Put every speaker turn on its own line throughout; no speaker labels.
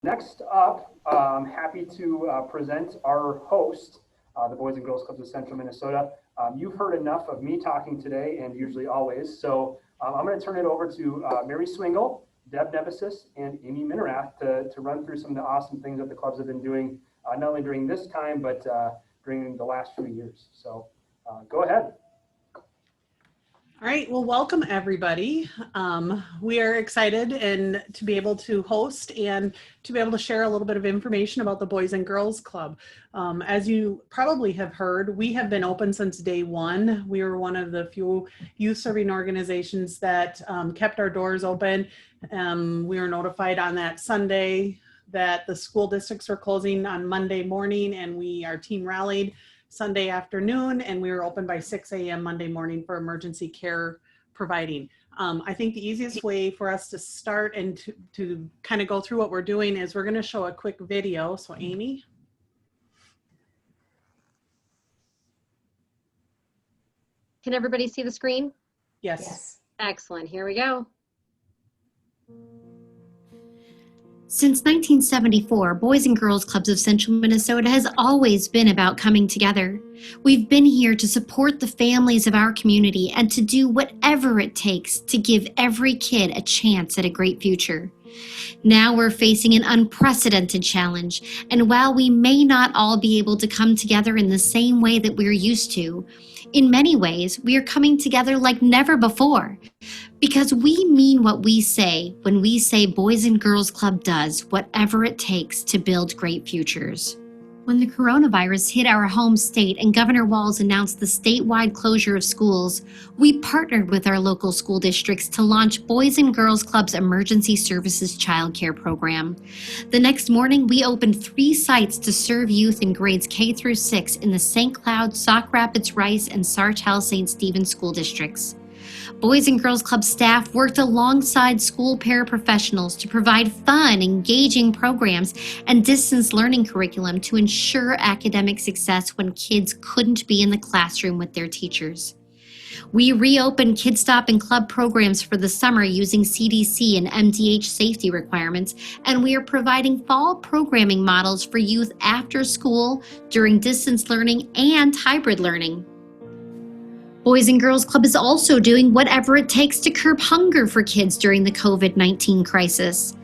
Next up, I'm happy to present our host, the Boys and Girls Clubs of Central Minnesota. You've heard enough of me talking today and usually always, so I'm going to turn it over to Mary Swingle, Deb Nemesis, and Amy Minerath to run through some of the awesome things that the clubs have been doing, not only during this time, but during the last few years. So go ahead.
All right, well, welcome everybody. We are excited and to be able to host and to be able to share a little bit of information about the Boys and Girls Club. As you probably have heard, we have been open since day one. We were one of the few youth serving organizations that kept our doors open. We were notified on that Sunday that the school districts were closing on Monday morning, and our team rallied Sunday afternoon, and we were open by 6 a.m. Monday morning for emergency care providing. I think the easiest way for us to start and to kind of go through what we're doing is we're going to show a quick video. So Amy.
Can everybody see the screen?
Yes.
Excellent. Here we go.
Since 1974, Boys and Girls Clubs of Central Minnesota has always been about coming together. We've been here to support the families of our community and to do whatever it takes to give every kid a chance at a great future. Now we're facing an unprecedented challenge, and while we may not all be able to come together in the same way that we're used to, in many ways, we are coming together like never before. Because we mean what we say when we say Boys and Girls Club does whatever it takes to build great futures. When the coronavirus hit our home state and Governor Walz announced the statewide closure of schools, we partnered with our local school districts to launch Boys and Girls Club's Emergency Services Childcare Program. The next morning, we opened 3 sites to serve youth in grades K through 6 in the St. Cloud, Sauk Rapids, Rice, and Sartell St. Stephen school districts. Boys and Girls Club staff worked alongside school paraprofessionals to provide fun, engaging programs and distance learning curriculum to ensure academic success when kids couldn't be in the classroom with their teachers. We reopened Kid Stop and Club programs for the summer using CDC and MDH safety requirements, and we are providing fall programming models for youth after school, during distance learning, and hybrid learning. Boys and Girls Club is also doing whatever it takes to curb hunger for kids during the COVID-19 crisis.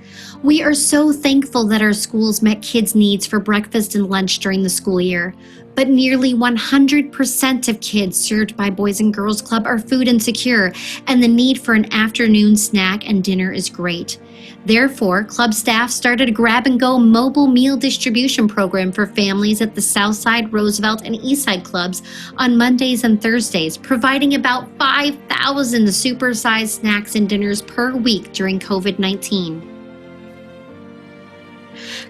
We are so thankful that our schools met kids' needs for breakfast and lunch during the school year, but nearly 100% of kids served by Boys and Girls Club are food insecure, and the need for an afternoon snack and dinner is great. Therefore, club staff started a grab-and-go mobile meal distribution program for families at the Southside, Roosevelt, and Eastside clubs on Mondays and Thursdays, providing about 5,000 supersized snacks and dinners per week during COVID-19.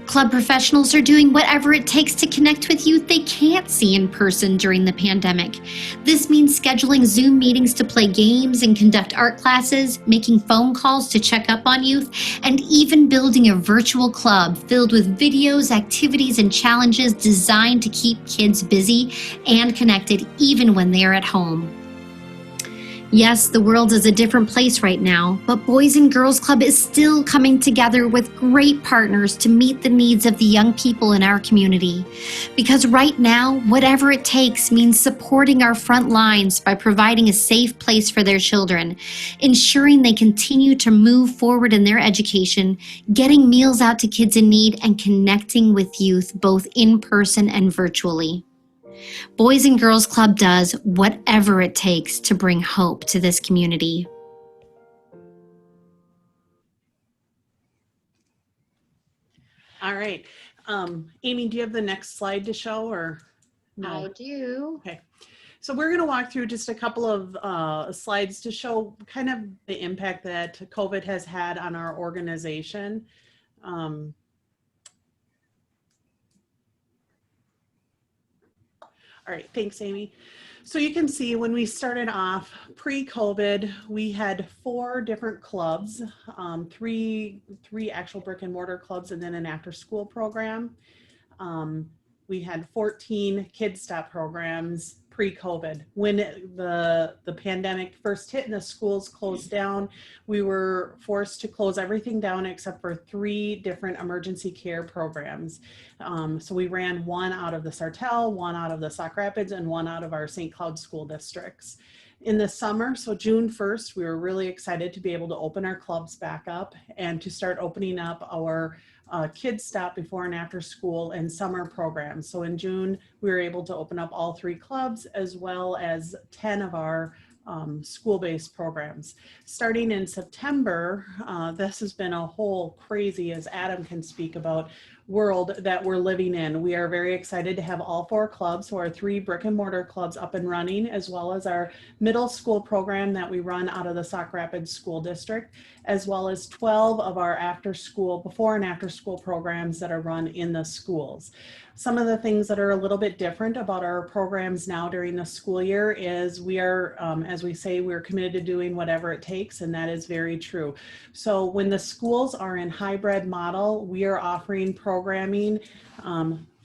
Club professionals are doing whatever it takes to connect with youth they can't see in person during the pandemic. This means scheduling Zoom meetings to play games and conduct art classes, making phone calls to check up on youth, and even building a virtual club filled with videos, activities, and challenges designed to keep kids busy and connected even when they are at home. Yes, the world is a different place right now, but Boys and Girls Club is still coming together with great partners to meet the needs of the young people in our community. Because right now, whatever it takes means supporting our front lines by providing a safe place for their children, ensuring they continue to move forward in their education, getting meals out to kids in need, and connecting with youth both in person and virtually. Boys and Girls Club does whatever it takes to bring hope to this community.
All right. Amy, do you have the next slide to show or no?
I do.
Okay. So we're going to walk through just a couple of slides to show kind of the impact that COVID has had on our organization. All right, thanks, Amy. So you can see when we started off pre-COVID, we had 4 different clubs, three actual brick and mortar clubs, and then an after-school program. We had 14 Kid Stop programs pre-COVID. When the pandemic first hit and the schools closed down, we were forced to close everything down except for 3 different emergency care programs. So we ran one out of the Sartell, one out of the Sauk Rapids, and one out of our St. Cloud school districts. In the summer, so June 1st, we were really excited to be able to open our clubs back up and to start opening up our kids stop before and after school and summer programs. So in June, we were able to open up all 3 clubs as well as 10 of our school-based programs. Starting in September, this has been a whole crazy, as Adam can speak about, world that we're living in. We are very excited to have all 4 clubs, so our 3 brick and mortar clubs up and running, as well as our middle school program that we run out of the Sauk Rapids School District, as well as 12 of our after school, before and after school programs that are run in the schools. Some of the things that are a little bit different about our programs now during the school year is we are, as we say, we're committed to doing whatever it takes, and that is very true. So when the schools are in hybrid model, we are offering programming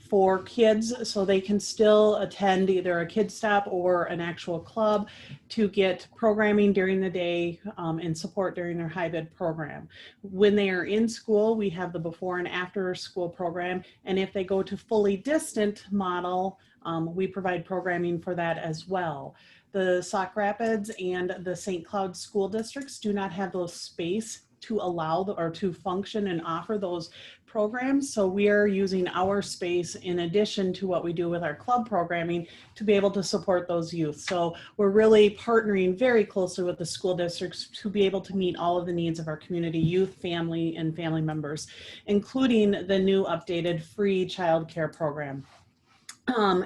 for kids so they can still attend either a kid stop or an actual club to get programming during the day and support during their hybrid program. When they are in school, we have the before and after school program, and if they go to fully distant model, we provide programming for that as well. The Sauk Rapids and the St. Cloud school districts do not have those space to allow or to function and offer those programs. So we are using our space in addition to what we do with our club programming to be able to support those youth. So we're really partnering very closely with the school districts to be able to meet all of the needs of our community youth, family, and family members, including the new updated free childcare program.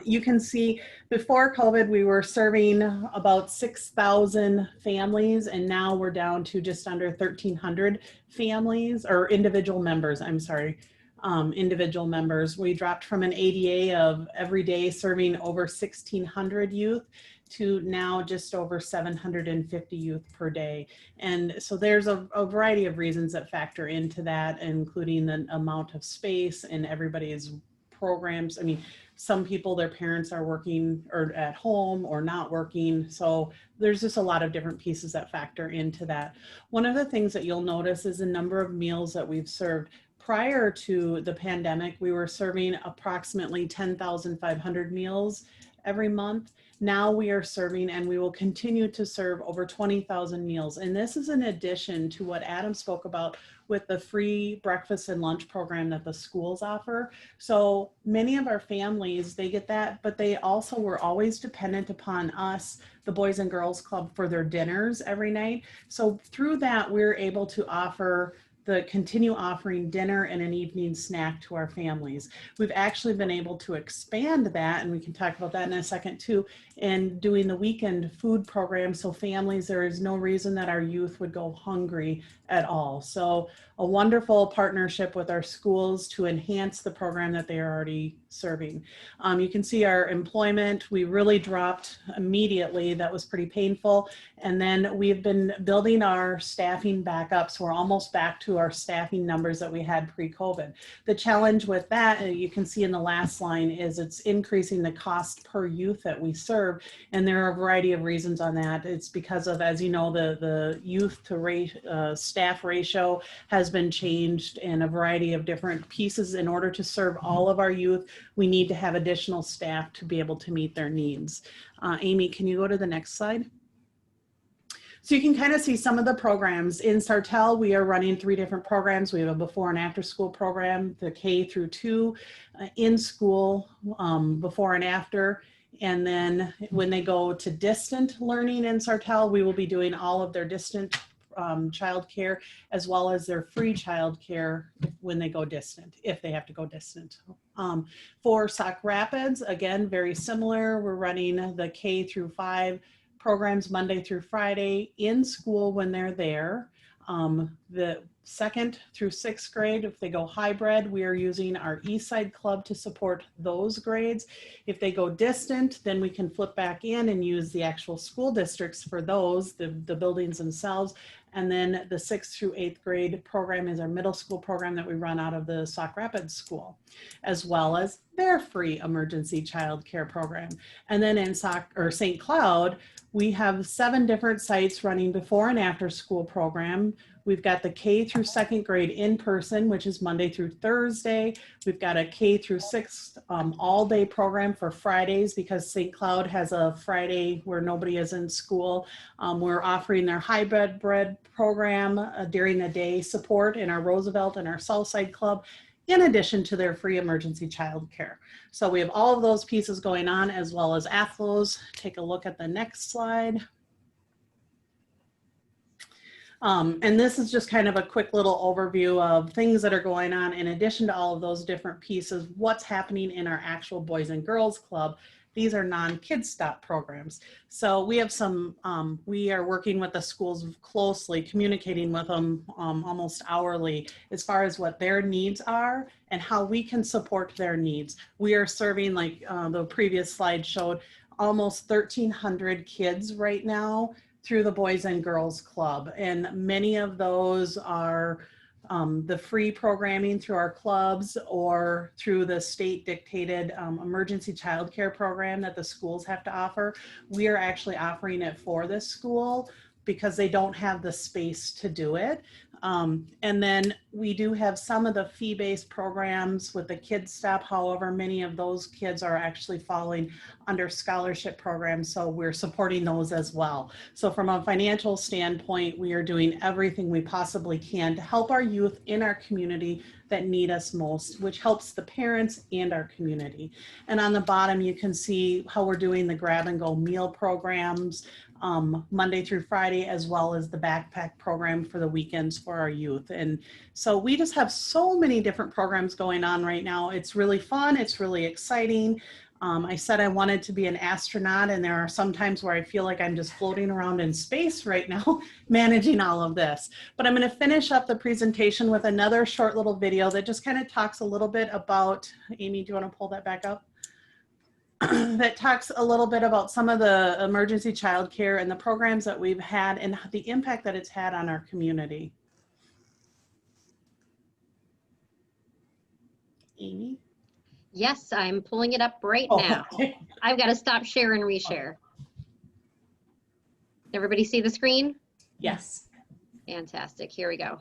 You can see before COVID, we were serving about 6,000 families, and now we're down to just under 1,300 families or individual members, I'm sorry, individual members. We dropped from an ADA of every day serving over 1,600 youth to now just over 750 youth per day. And so there's a variety of reasons that factor into that, including the amount of space and everybody's programs. I mean, some people, their parents are working or at home or not working. So there's just a lot of different pieces that factor into that. One of the things that you'll notice is the number of meals that we've served. Prior to the pandemic, we were serving approximately 10,500 meals every month. Now we are serving, and we will continue to serve, over 20,000 meals. And this is in addition to what Adam spoke about with the free breakfast and lunch program that the schools offer. So many of our families, they get that, but they also were always dependent upon us, the Boys and Girls Club, for their dinners every night. So through that, we're able to continue offering dinner and an evening snack to our families. We've actually been able to expand that, and we can talk about that in a second too, and doing the weekend food program. So families, there is no reason that our youth would go hungry at all. So a wonderful partnership with our schools to enhance the program that they are already serving. You can see our employment, we really dropped immediately. That was pretty painful. And then we've been building our staffing back up. So we're almost back to our staffing numbers that we had pre-COVID. The challenge with that, you can see in the last line, is it's increasing the cost per youth that we serve. And there are a variety of reasons on that. It's because of, as you know, the youth to staff ratio has been changed in a variety of different pieces. In order to serve all of our youth, we need to have additional staff to be able to meet their needs. Amy, can you go to the next slide? So you can kind of see some of the programs. In Sartell, we are running 3 different programs. We have a before and after school program, the K through 2, in school, before and after. And then when they go to distant learning in Sartell, we will be doing all of their distant childcare, as well as their free childcare when they go distant, if they have to go distant. For Sauk Rapids, again, very similar. We're running the K through 5 programs Monday through Friday in school when they're there. The 2nd through 6th grade, if they go hybrid, we are using our East Side Club to support those grades. If they go distant, then we can flip back in and use the actual school districts for those, the buildings themselves, And then the 6th through 8th grade program is our middle school program that we run out of the Sauk Rapids School, as well as their free emergency child care program. And then in St. Cloud, we have 7 different sites running before and after school program. We've got the K through 2nd grade in person, which is Monday through Thursday. We've got a K through 6th all day program for Fridays, because St. Cloud has a Friday where nobody is in school. We're offering their hybrid bread program during the day support in our Roosevelt and our Southside Club, in addition to their free emergency child care. So we have all of those pieces going on, as well as AFLOS. Take a look at the next slide. And this is just kind of a quick little overview of things that are going on in addition to all of those different pieces, what's happening in our actual Boys and Girls Club. These are non-Kids Stop programs. So we have some, we are working with the schools closely, communicating with them almost hourly as far as what their needs are and how we can support their needs. We are serving, like the previous slide showed, almost 1,300 kids right now through the Boys and Girls Club. And many of those are the free programming through our clubs or through the state dictated emergency childcare program that the schools have to offer. We are actually offering it for this school because they don't have the space to do it. And then we do have some of the fee-based programs with the Kids Stop. However, many of those kids are actually falling under scholarship programs, so we're supporting those as well. So from a financial standpoint, we are doing everything we possibly can to help our youth in our community that need us most, which helps the parents and our community. And on the bottom, you can see how we're doing the grab and go meal programs, Monday through Friday, as well as the backpack program for the weekends for our youth. And so we just have so many different programs going on right now. It's really fun. It's really exciting. I said I wanted to be an astronaut, and there are some times where I feel like I'm just floating around in space right now, managing all of this. But I'm going to finish up the presentation with another short little video that just kind of talks a little bit about, Amy, do you want to pull that back up? That talks a little bit about some of the emergency childcare and the programs that we've had and the impact that it's had on our community. Amy?
Yes, I'm pulling it up right now.
Okay.
I've got to stop share and reshare. Everybody see the screen?
Yes.
Fantastic. Here we go.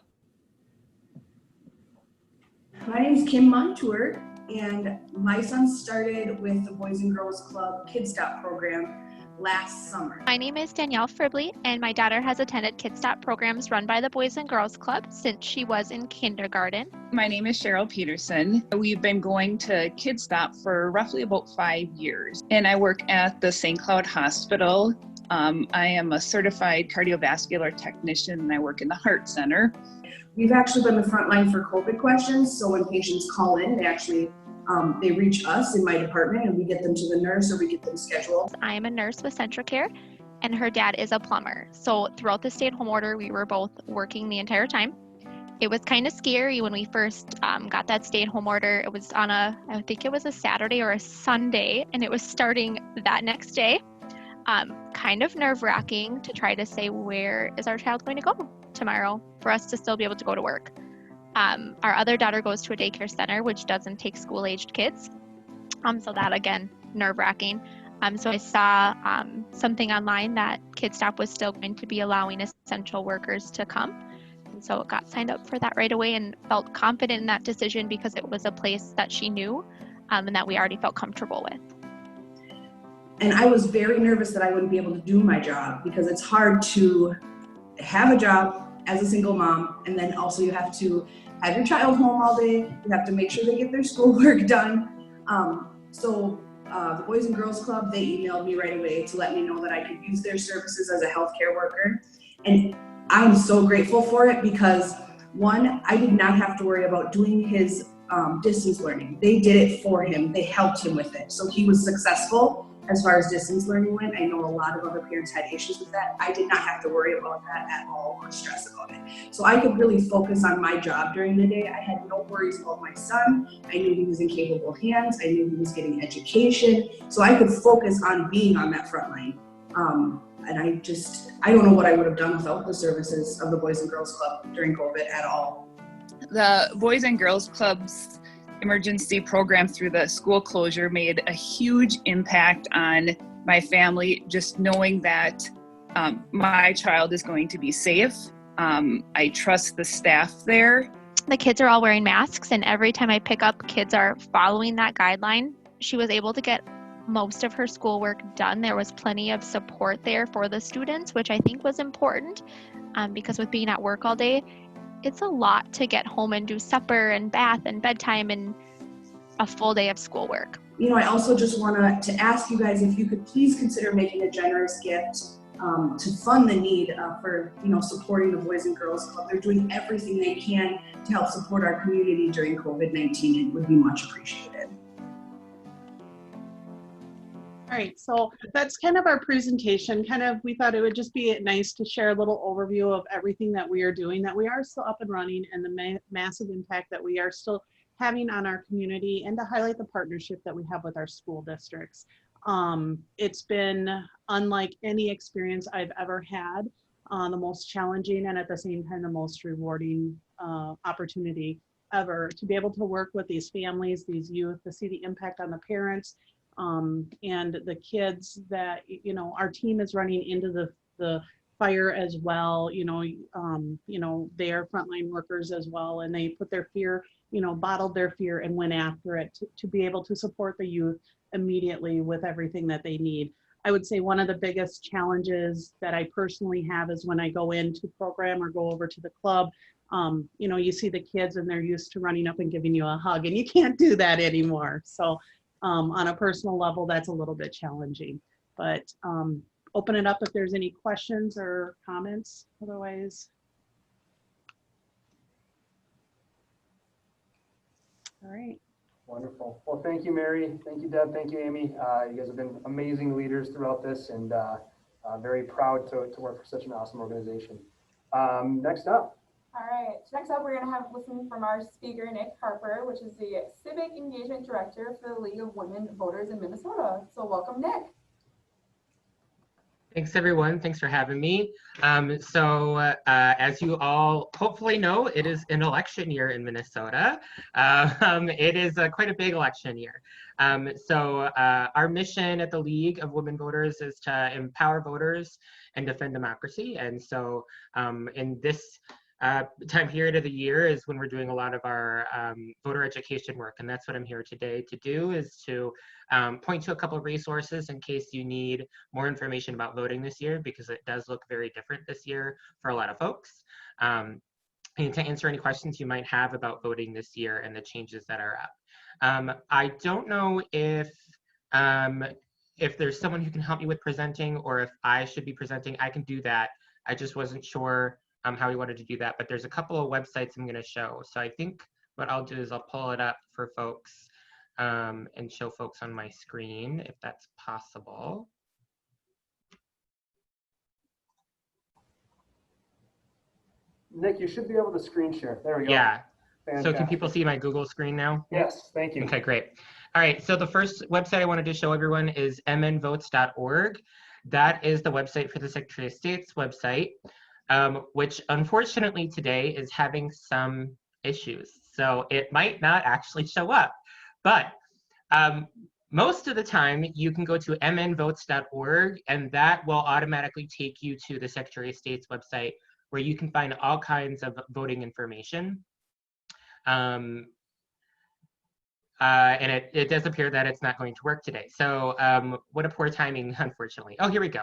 My name is Kim Montour, and my son started with the Boys and Girls Club Kids Stop program last summer.
My name is Danielle Fribley, and my daughter has attended Kids Stop programs run by the Boys and Girls Club since she was in kindergarten.
My name is Cheryl Peterson. We've been going to Kids Stop for roughly about 5 years, and I work at the St. Cloud Hospital. I am a certified cardiovascular technician, and I work in the Heart Center.
We've actually been the front line for COVID questions, so when patients call in, they actually they reach us in my department, and we get them to the nurse or we get them scheduled.
I am a nurse with CentraCare, and her dad is a plumber. So throughout the stay-at-home order, we were both working the entire time. It was kind of scary when we first got that stay-at-home order. It was on I think it was a Saturday or a Sunday, and it was starting that next day. Kind of nerve-wracking to try to say, where is our child going to go tomorrow for us to still be able to go to work. Our other daughter goes to a daycare center, which doesn't take school-aged kids. So that, again, nerve-wracking. So I saw something online that Kids Stop was still going to be allowing essential workers to come. And so got signed up for that right away and felt confident in that decision because it was a place that she knew and that we already felt comfortable with.
And I was very nervous that I wouldn't be able to do my job because it's hard to have a job as a single mom, and then also you have to have your child home all day. You have to make sure they get their schoolwork done. The Boys and Girls Club, they emailed me right away to let me know that I could use their services as a healthcare worker. And I'm so grateful for it because, one, I did not have to worry about doing his distance learning. They did it for him. They helped him with it. So he was successful as far as distance learning went. I know a lot of other parents had issues with that. I did not have to worry about that at all or stress about it. So I could really focus on my job during the day. I had no worries about my son. I knew he was in capable hands. I knew he was getting education. So I could focus on being on that front line. And I don't know what I would have done without the services of the Boys and Girls Club during COVID at all.
The Boys and Girls Club's emergency program through the school closure made a huge impact on my family, just knowing that my child is going to be safe. I trust the staff there.
The kids are all wearing masks, and every time I pick up, kids are following that guideline. She was able to get most of her schoolwork done. There was plenty of support there for the students, which I think was important, because with being at work all day, it's a lot to get home and do supper and bath and bedtime and a full day of schoolwork.
You know, I also just want to ask you guys if you could please consider making a generous gift to fund the need for, supporting the Boys and Girls Club. They're doing everything they can to help support our community during COVID-19. It would be much appreciated.
All right, so that's kind of our presentation. We thought it would just be nice to share a little overview of everything that we are doing, that we are still up and running, and the massive impact that we are still having on our community, and to highlight the partnership that we have with our school districts. It's been unlike any experience I've ever had, the most challenging and at the same time the most rewarding opportunity ever, to be able to work with these families, these youth, to see the impact on the parents, and the kids that, our team is running into the fire as well. They are frontline workers as well, and they put their fear, bottled their fear and went after it to be able to support the youth immediately with everything that they need. I would say one of the biggest challenges that I personally have is when I go into program or go over to the club, you see the kids and they're used to running up and giving you a hug, and you can't do that anymore. So on a personal level, that's a little bit challenging, but open it up if there's any questions or comments. Otherwise, all right.
Wonderful. Well, thank you, Mary. Thank you, Deb. Thank you, Amy. You guys have been amazing leaders throughout this, and very proud to work for such an awesome organization. Next up.
All right, next up, we're going to have listen from our speaker, Nick Harper, which is the Civic Engagement Director for the League of Women Voters in Minnesota. So welcome, Nick.
Thanks, everyone. Thanks for having me. As you all hopefully know, it is an election year in Minnesota. It is quite a big election year. Our mission at the League of Women Voters is to empower voters and defend democracy. And so in this time period of the year is when we're doing a lot of our voter education work, and that's what I'm here today to do, is to point to a couple of resources in case you need more information about voting this year, because it does look very different this year for a lot of folks, and to answer any questions you might have about voting this year and the changes that are up. I don't know if there's someone who can help me with presenting, or if I should be presenting. I can do that. I just wasn't sure how we wanted to do that, but there's a couple of websites I'm going to show. So I think what I'll do is I'll pull it up for folks and show folks on my screen, if that's possible.
Nick, you should be able to screen share. There we go.
Yeah.
Fantastic.
So can people see my Google screen now?
Yes, thank you.
Okay, great. All right, so the first website I wanted to show everyone is mnvotes.org. That is the website for the Secretary of State's website, which unfortunately today is having some issues. So it might not actually show up, but most of the time you can go to mnvotes.org, and that will automatically take you to the Secretary of State's website, where you can find all kinds of voting information. And it does appear that it's not going to work today. So what a poor timing, unfortunately. Oh, here we go.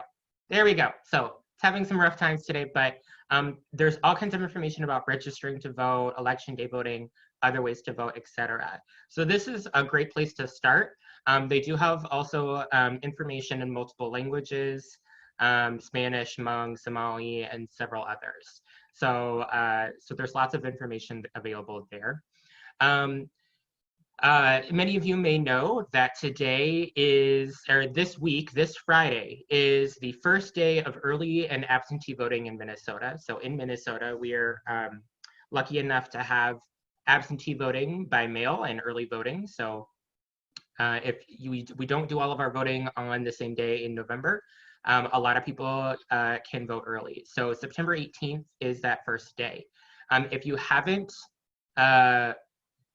There we go. So it's having some rough times today, but there's all kinds of information about registering to vote, election day voting, other ways to vote, etc. So this is a great place to start. They do have also information in multiple languages, Spanish, Hmong, Somali, and several others. So, so there's lots of information available there. Many of you may know that today is, or this week, this Friday, is the first day of early and absentee voting in Minnesota. So in Minnesota, we are lucky enough to have absentee voting by mail and early voting. So if we don't do all of our voting on the same day in November, a lot of people can vote early. So September 18th is that first day. If you haven't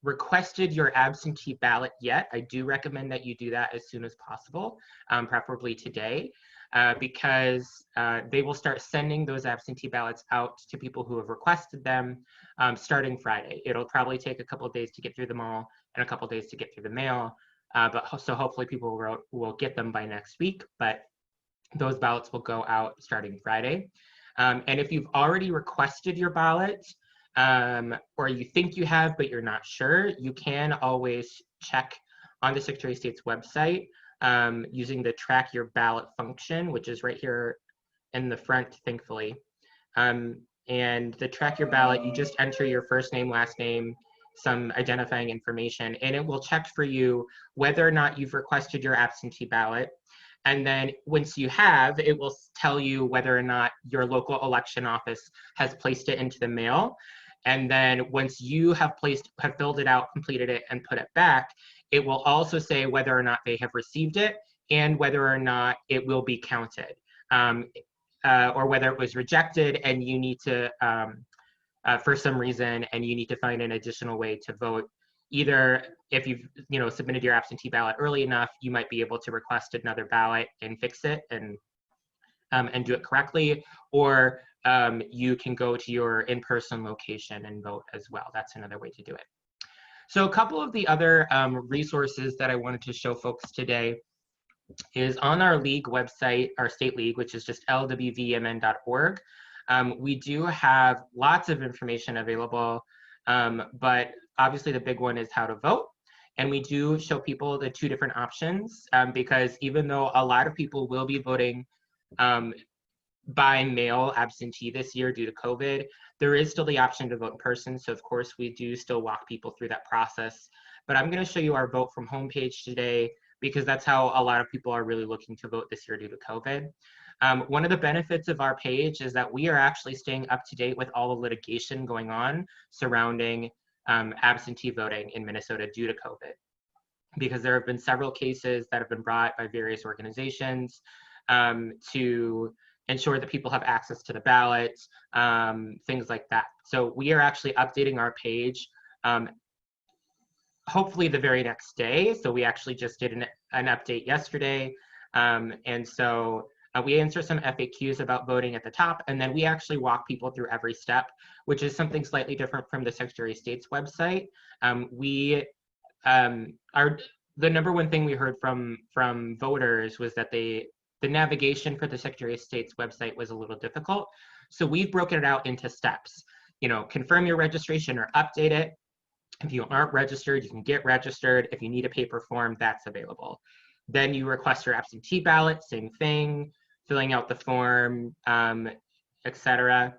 requested your absentee ballot yet, I do recommend that you do that as soon as possible, preferably today, because they will start sending those absentee ballots out to people who have requested them starting Friday. It'll probably take a couple of days to get through them all and a couple of days to get through the mail, so hopefully people will get them by next week, but those ballots will go out starting Friday. And if you've already requested your ballot, or you think you have, but you're not sure, you can always check on the Secretary of State's website using the track your ballot function, which is right here in the front, thankfully. And the track your ballot, you just enter your first name, last name, some identifying information, and it will check for you whether or not you've requested your absentee ballot. And then once you have, it will tell you whether or not your local election office has placed it into the mail. And then once you have filled it out, completed it, and put it back, it will also say whether or not they have received it and whether or not it will be counted, or whether it was rejected and you need to, for some reason, and you need to find an additional way to vote. Either if you've submitted your absentee ballot early enough, you might be able to request another ballot and fix it and do it correctly, or you can go to your in-person location and vote as well. That's another way to do it. So a couple of the other resources that I wanted to show folks today is on our league website, our state league, which is just lwvmn.org. We do have lots of information available, but obviously the big one is how to vote. And we do show people the two different options, because even though a lot of people will be voting by mail absentee this year due to COVID, there is still the option to vote in person. So of course we do still walk people through that process. But I'm going to show you our vote from home page today, because that's how a lot of people are really looking to vote this year due to COVID. One of the benefits of our page is that we are actually staying up to date with all the litigation going on surrounding absentee voting in Minnesota due to COVID, because there have been several cases that have been brought by various organizations to ensure that people have access to the ballot, things like that. So we are actually updating our page hopefully the very next day. So we actually just did an update yesterday. And so we answer some FAQs about voting at the top, and then we actually walk people through every step, which is something slightly different from the Secretary of State's website. The number one thing we heard from voters was that the navigation for the Secretary of State's website was a little difficult. So we've broken it out into steps. Confirm your registration or update it. If you aren't registered, you can get registered. If you need a paper form, that's available. Then you request your absentee ballot, same thing, filling out the form, etc.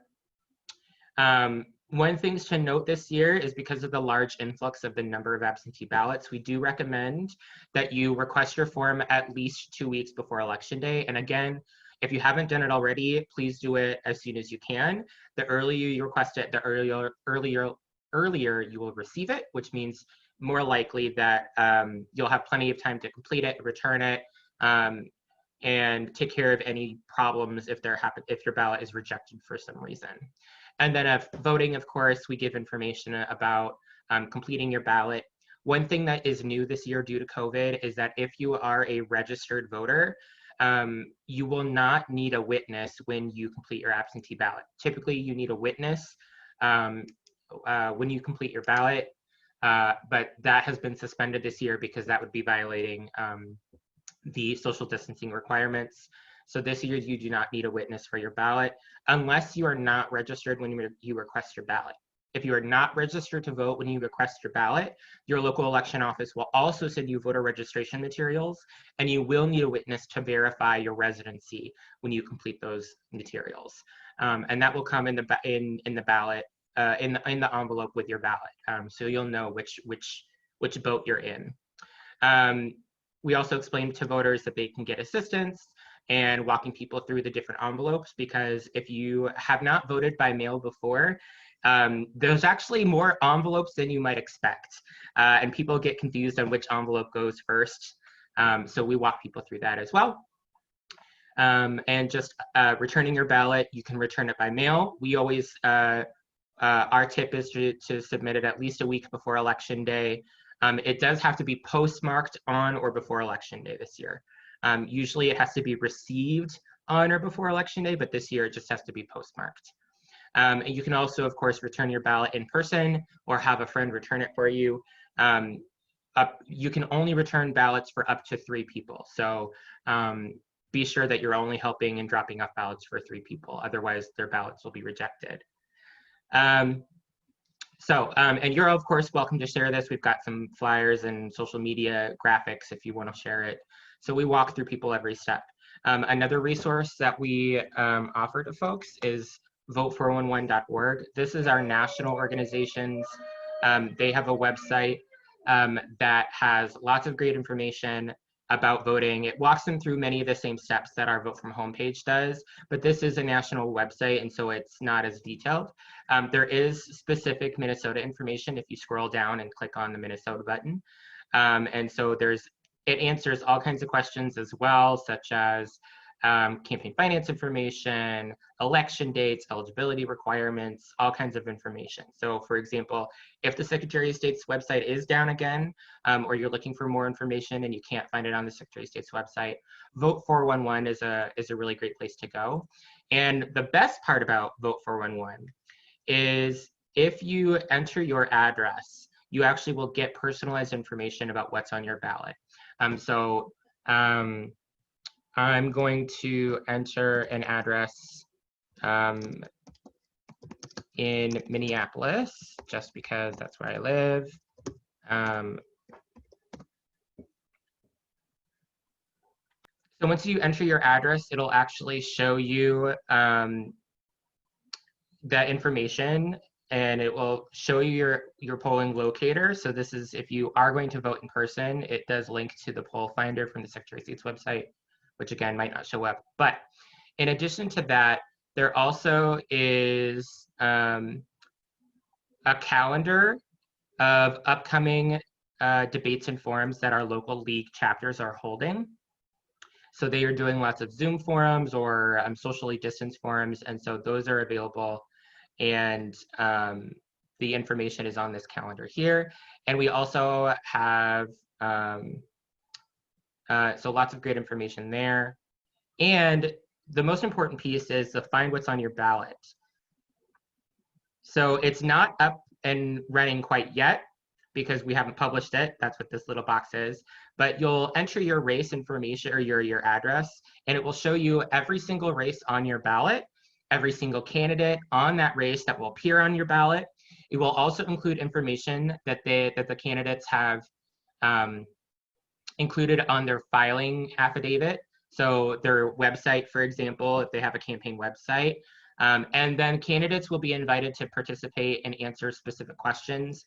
One thing to note this year is because of the large influx of the number of absentee ballots, we do recommend that you request your form at least 2 weeks before Election Day. And again, if you haven't done it already, please do it as soon as you can. The earlier you request it, the earlier you will receive it, which means more likely that you'll have plenty of time to complete it, return it, and take care of any problems if your ballot is rejected for some reason. And then if voting, of course, we give information about completing your ballot. One thing that is new this year due to COVID is that if you are a registered voter, you will not need a witness when you complete your absentee ballot. Typically, you need a witness when you complete your ballot, but that has been suspended this year because that would be violating the social distancing requirements. So this year you do not need a witness for your ballot unless you are not registered when you request your ballot. If you are not registered to vote when you request your ballot, your local election office will also send you voter registration materials, and you will need a witness to verify your residency when you complete those materials. And that will come in the ballot, in the envelope with your ballot, so you'll know which boat you're in. We also explained to voters that they can get assistance and walking people through the different envelopes, because if you have not voted by mail before, there's actually more envelopes than you might expect, and people get confused on which envelope goes first. So we walk people through that as well. and just returning your ballot. You can return it by mail. We always, our tip is to submit it at least a week before Election Day. It does have to be postmarked on or before Election Day this year. Usually it has to be received on or before Election Day, but this year it just has to be postmarked. And you can also, of course, return your ballot in person or have a friend return it for you. You can only return ballots for up to 3 people. So be sure that you're only helping and dropping off ballots for 3 people. Otherwise, their ballots will be rejected. And you're, of course, welcome to share this. We've got some flyers and social media graphics if you want to share it. So we walk through people every step. Another resource that we offer to folks is vote411.org. This is our national organizations. They have a website that has lots of great information about voting. It walks them through many of the same steps that our Vote From Home page does, but this is a national website, and so it's not as detailed. There is specific Minnesota information if you scroll down and click on the Minnesota button. And so it answers all kinds of questions as well, such as campaign finance information, election dates, eligibility requirements, all kinds of information. So for example, if the Secretary of State's website is down again, or you're looking for more information and you can't find it on the Secretary of State's website, Vote 411 is a really great place to go. And the best part about Vote 411 is if you enter your address, you actually will get personalized information about what's on your ballot. I'm going to enter an address in Minneapolis, just because that's where I live. So once you enter your address, it'll actually show you that information, and it will show you your polling locator. So this is, if you are going to vote in person, it does link to the poll finder from the Secretary of State's website, which again might not show up. But in addition to that, there also is a calendar of upcoming debates and forums that our local league chapters are holding. So they are doing lots of Zoom forums or socially distanced forums, and so those are available. And the information is on this calendar here. And we also have, so lots of great information there. And the most important piece is to find what's on your ballot. So it's not up and running quite yet because we haven't published it. That's what this little box is. But you'll enter your race information or your address, and it will show you every single race on your ballot, every single candidate on that race that will appear on your ballot. It will also include information that the candidates have included on their filing affidavit. So their website, for example, if they have a campaign website. And then candidates will be invited to participate and answer specific questions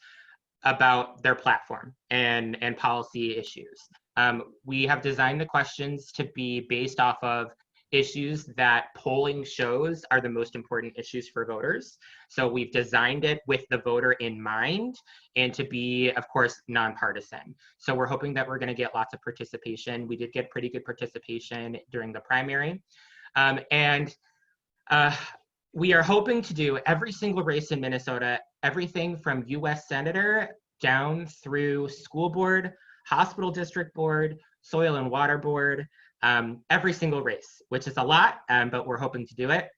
about their platform and policy issues. We have designed the questions to be based off of issues that polling shows are the most important issues for voters. So we've designed it with the voter in mind and to be, of course, nonpartisan. So we're hoping that we're going to get lots of participation. We did get pretty good participation during the primary. We are hoping to do every single race in Minnesota, everything from US Senator down through school board, hospital district board, soil and water board, every single race, which is a lot, but we're hoping to do it.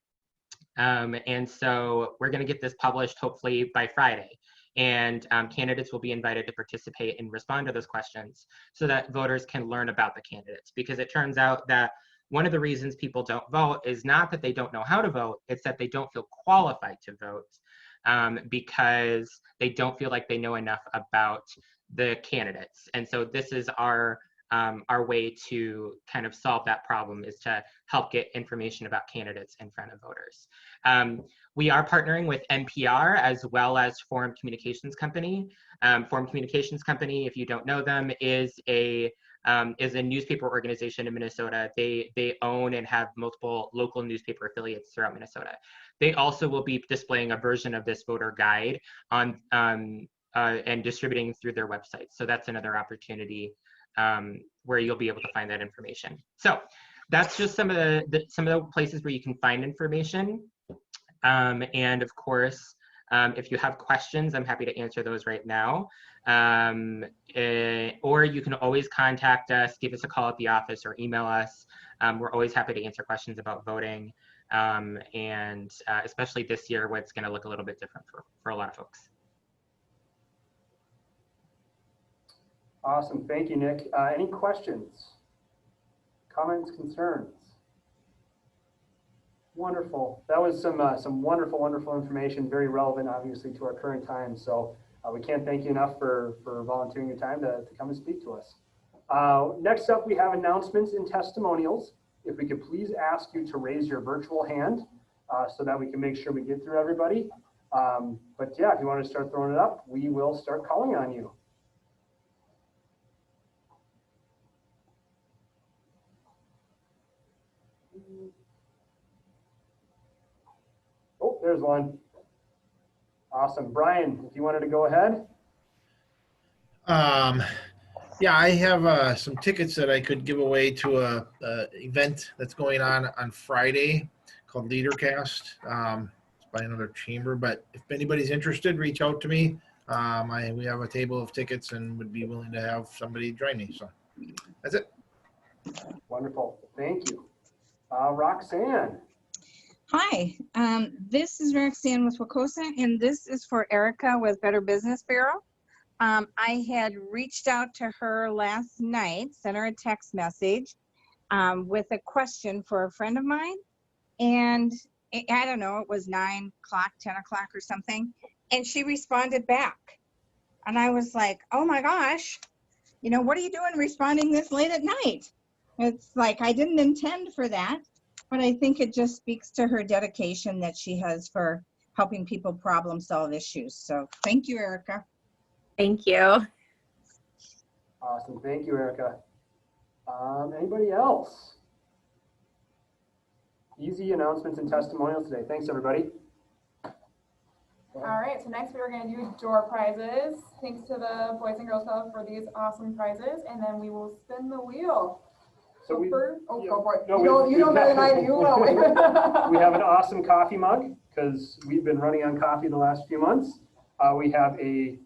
And so we're going to get this published hopefully by Friday. And candidates will be invited to participate and respond to those questions so that voters can learn about the candidates. Because it turns out that one of the reasons people don't vote is not that they don't know how to vote, it's that they don't feel qualified to vote because they don't feel like they know enough about the candidates. And so this is our way to kind of solve that problem, is to help get information about candidates in front of voters. We are partnering with NPR as well as Forum Communications Company. Forum Communications Company, if you don't know them, is a newspaper organization in Minnesota. They own and have multiple local newspaper affiliates throughout Minnesota. They also will be displaying a version of this voter guide on and distributing through their website. So that's another opportunity where you'll be able to find that information. So that's just some of the places where you can find information. And of course, if you have questions, I'm happy to answer those right now. Or you can always contact us, give us a call at the office, or email us. We're always happy to answer questions about voting. And especially this year, what's going to look a little bit different for a lot of folks.
Awesome. Thank you, Nick. Any questions, comments, concerns? Wonderful. That was some wonderful, wonderful information, very relevant, obviously, to our current time. So we can't thank you enough for volunteering your time to come and speak to us. Next up, we have announcements and testimonials. If we could please ask you to raise your virtual hand so that we can make sure we get through everybody. But yeah, if you want to start throwing it up, we will start calling on you. Oh, there's one. Awesome. Brian, if you wanted to go ahead.
Yeah, I have some tickets that I could give away to a event that's going on Friday called LeaderCast. It's by another chamber, but if anybody's interested, reach out to me. We have a table of tickets and would be willing to have somebody join me. So that's it.
Wonderful. Thank you. Roxanne.
Hi, this is Roxanne with Wacosa, and this is for Erica with Better Business Bureau. I had reached out to her last night, sent her a text message with a question for a friend of mine, and I don't know, it was 9 o'clock, 10 o'clock or something, and she responded back. And I was like, oh my gosh, you know, what are you doing responding this late at night? It's like, I didn't intend for that. But I think it just speaks to her dedication that she has for helping people problem solve issues. So thank you, Erica.
Thank you.
Awesome. Thank you, Erica. Anybody else? Easy announcements and testimonials today. Thanks, everybody.
All right, so next we are going to do door prizes. Thanks to the Boys and Girls Club for these awesome prizes, and then we will spin the wheel.
So
go for it.
No,
you know better than I do. You will.
We have an awesome coffee mug because we've been running on coffee the last few months. We have a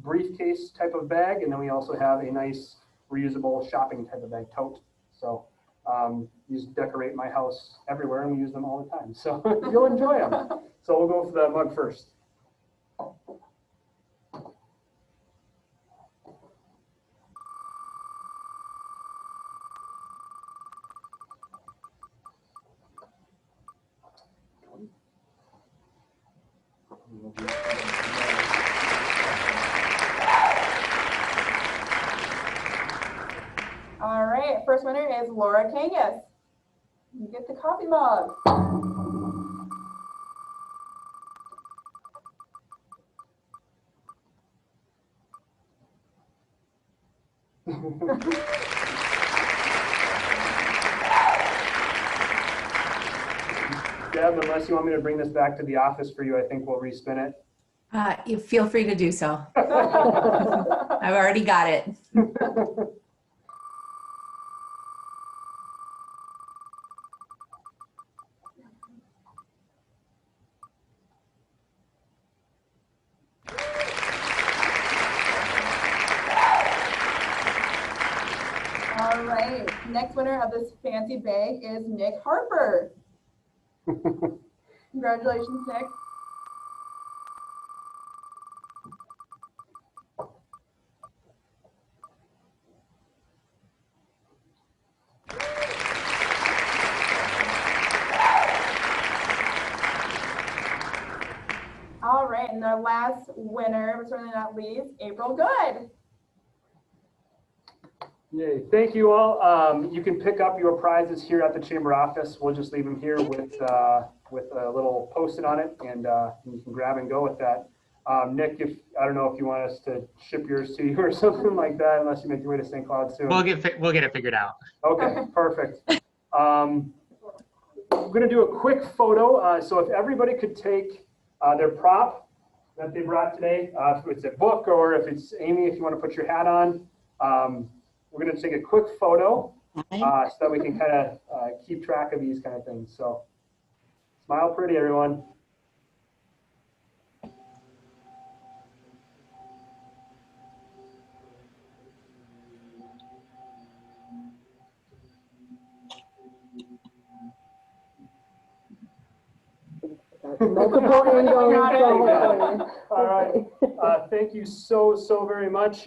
briefcase type of bag, and then we also have a nice reusable shopping type of bag, tote. So these decorate my house everywhere, and we use them all the time. So you'll enjoy them. So we'll go for the mug first.
All right, first winner is Laura Kangas. You get the coffee mug.
Deb, unless you want me to bring this back to the office for you, I think we'll respin it.
You feel free to do so. I've already got it.
All right, next winner of this fancy bag is Nick Harper. Congratulations, Nick. All right, and our last winner, but certainly not least, April Good.
Yay, thank you all. You can pick up your prizes here at the chamber office. We'll just leave them here with a little post-it on it, and you can grab and go with that. Nick, I don't know if you want us to ship yours to you or something like that, unless you make your way to St. Cloud soon.
We'll get it figured out.
Okay, perfect. I'm gonna do a quick photo. So if everybody could take their prop that they brought today, if it's a book or if it's Amy, if you want to put your hat on, we're going to take a quick photo so that we can kind of keep track of these kind of things. So smile pretty, everyone.
Multiple angles.
All right. Thank you so very much.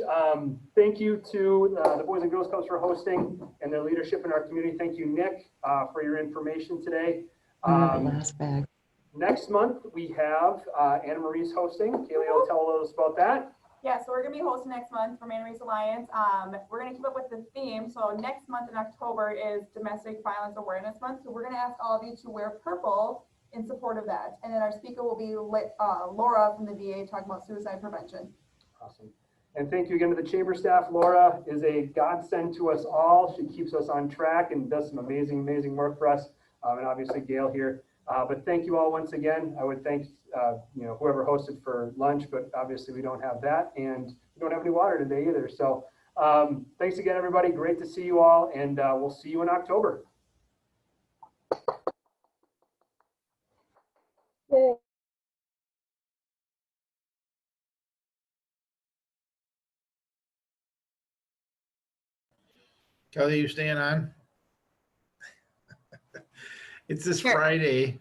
Thank you to the Boys and Girls Clubs for hosting and their leadership in our community. Thank you, Nick, for your information today.
Last bag.
Next month, we have Anna Marie's hosting. Kaylee will tell us about that.
Yeah, so we're gonna be hosting next month for Man Race Alliance. We're gonna keep up with the theme. So next month in October is Domestic Violence Awareness Month. So we're gonna ask all of you to wear purple in support of that. And then our speaker will be Laura from the VA talking about suicide prevention.
Awesome. And thank you again to the chamber staff. Laura is a godsend to us all. She keeps us on track and does some amazing work for us. And obviously Gail here. But thank you all once again. I would thank whoever hosted for lunch, but obviously we don't have that, and we don't have any water today either. So thanks again, everybody. Great to see you all, and we'll see you in October.
Yay.
Kelly, you staying on? It's this
Sure.
Friday.